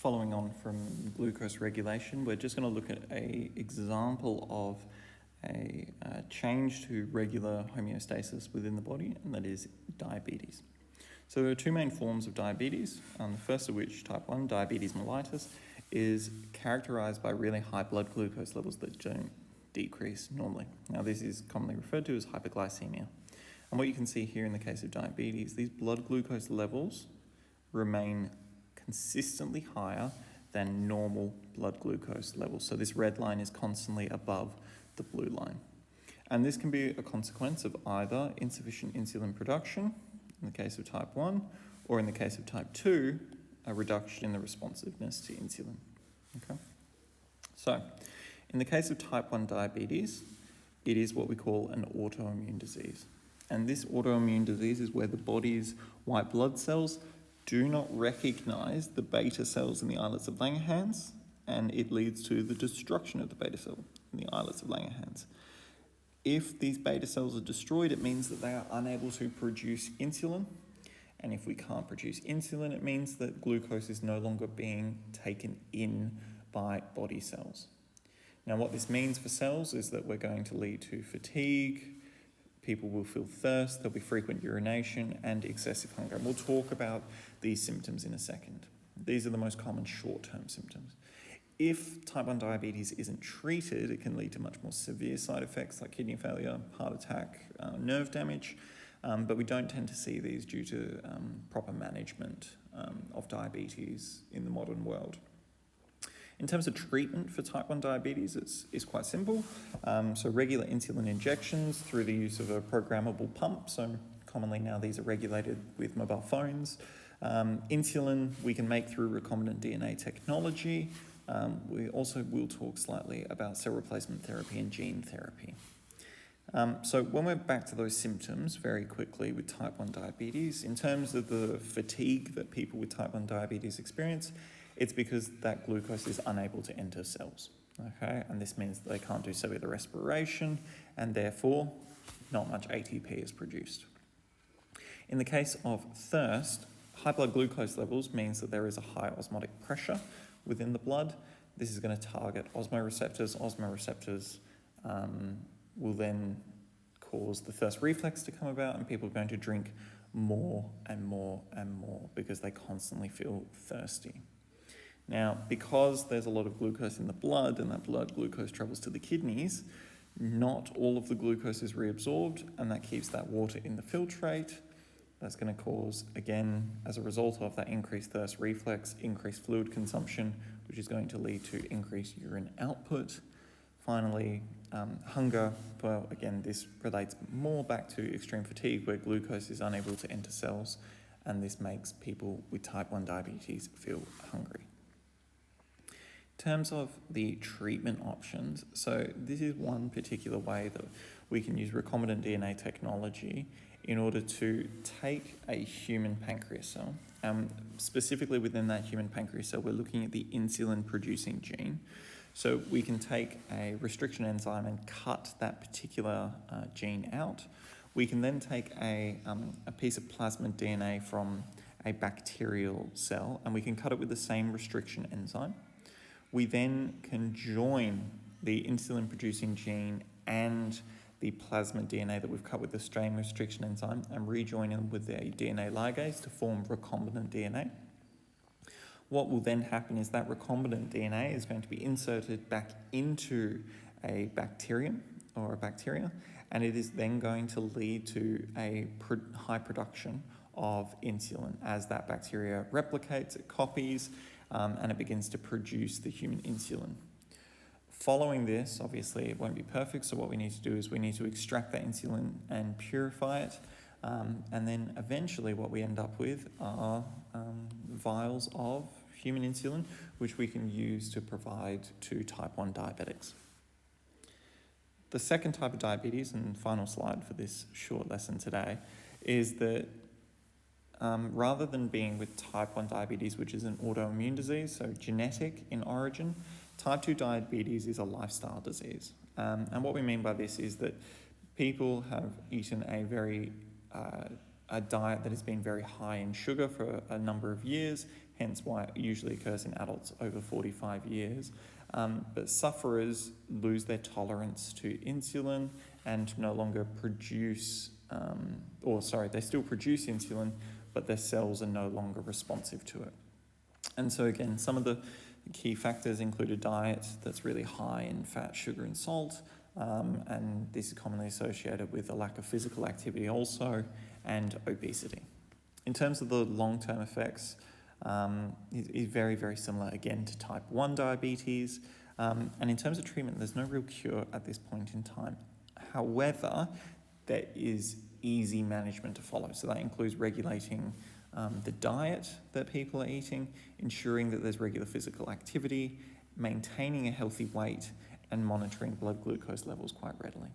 following on from glucose regulation, we're just going to look at an example of a change to regular homeostasis within the body, and that is diabetes. So there are two main forms of diabetes, the first of which, type 1, diabetes mellitus, is characterized by really high blood glucose levels that don't decrease normally. Now, this is commonly referred to as hyperglycemia. And what you can see here in the case of diabetes, these blood glucose levels remain consistently higher than normal blood glucose levels. So this red line is constantly above the blue line. And this can be a consequence of either insufficient insulin production, in the case of type 1, or in the case of type 2, a reduction in the responsiveness to insulin. Okay? So, in the case of type 1 diabetes, it is what we call an autoimmune disease. And this autoimmune disease is where the body's white blood cells do not recognize the beta cells in the islets of Langerhans, and it leads to the destruction of the beta cell in the islets of Langerhans. If these beta cells are destroyed, it means that they are unable to produce insulin. And if we can't produce insulin, it means that glucose is no longer being taken in by body cells. Now, what this means for cells is that we're going to lead to fatigue, people will feel thirst, there'll be frequent urination and excessive hunger. And we'll talk about these symptoms in a second. These are the most common short-term symptoms. If type 1 diabetes isn't treated, it can lead to much more severe side effects like kidney failure, heart attack, nerve damage, but we don't tend to see these due to proper management of diabetes in the modern world. In terms of treatment for type 1 diabetes, it's quite simple. So regular insulin injections through the use of a programmable pump. So commonly now these are regulated with mobile phones. Insulin we can make through recombinant DNA technology. We also will talk slightly about cell replacement therapy and gene therapy. So when we're back to those symptoms very quickly with type 1 diabetes, in terms of the fatigue that people with type 1 diabetes experience, it's because that glucose is unable to enter cells, okay? And this means that they can't do cellular respiration, and therefore not much ATP is produced. In the case of thirst, high blood glucose levels means that there is a high osmotic pressure within the blood. This is going to target osmoreceptors. Osmoreceptors will then cause the thirst reflex to come about, and people are going to drink more and more and more because they constantly feel thirsty. Now, because there's a lot of glucose in the blood and that blood glucose travels to the kidneys, not all of the glucose is reabsorbed, and that keeps that water in the filtrate. That's going to cause, again, as a result of that increased thirst reflex, increased fluid consumption, which is going to lead to increased urine output. Finally, hunger. Well, again, this relates more back to extreme fatigue where glucose is unable to enter cells, and this makes people with type 1 diabetes feel hungry. In terms of the treatment options, so this is one particular way that we can use recombinant DNA technology in order to take a human pancreas cell. Specifically within that human pancreas cell, we're looking at the insulin-producing gene. So we can take a restriction enzyme and cut that particular gene out. We can then take a piece of plasmid DNA from a bacterial cell, and we can cut it with the same restriction enzyme. We then can join the insulin-producing gene and the plasmid DNA that we've cut with the strain restriction enzyme and rejoin them with a DNA ligase to form recombinant DNA. What will then happen is that recombinant DNA is going to be inserted back into a bacterium or a bacteria, and it is then going to lead to a high production of insulin. As that bacteria replicates, it copies, and it begins to produce the human insulin. Following this, obviously it won't be perfect, so what we need to do is we need to extract that insulin and purify it, and then eventually what we end up with are vials of human insulin, which we can use to provide to type 1 diabetics. The second type of diabetes, and final slide for this short lesson today, is that rather than being with type 1 diabetes, which is an autoimmune disease, so genetic in origin, type 2 diabetes is a lifestyle disease. And what we mean by this is that people have eaten a very a diet that has been very high in sugar for a number of years, hence why it usually occurs in adults over 45 years. But sufferers lose their tolerance to insulin and no longer produce, they still produce insulin, but their cells are no longer responsive to it. And so again, some of the key factors include a diet that's really high in fat, sugar, and salt, and this is commonly associated with a lack of physical activity also, and obesity. In terms of the long-term effects, is very, very similar again to type 1 diabetes, and in terms of treatment, there's no real cure at this point in time. However, there is easy management to follow, so that includes regulating the diet that people are eating, ensuring that there's regular physical activity, maintaining a healthy weight, and monitoring blood glucose levels quite readily.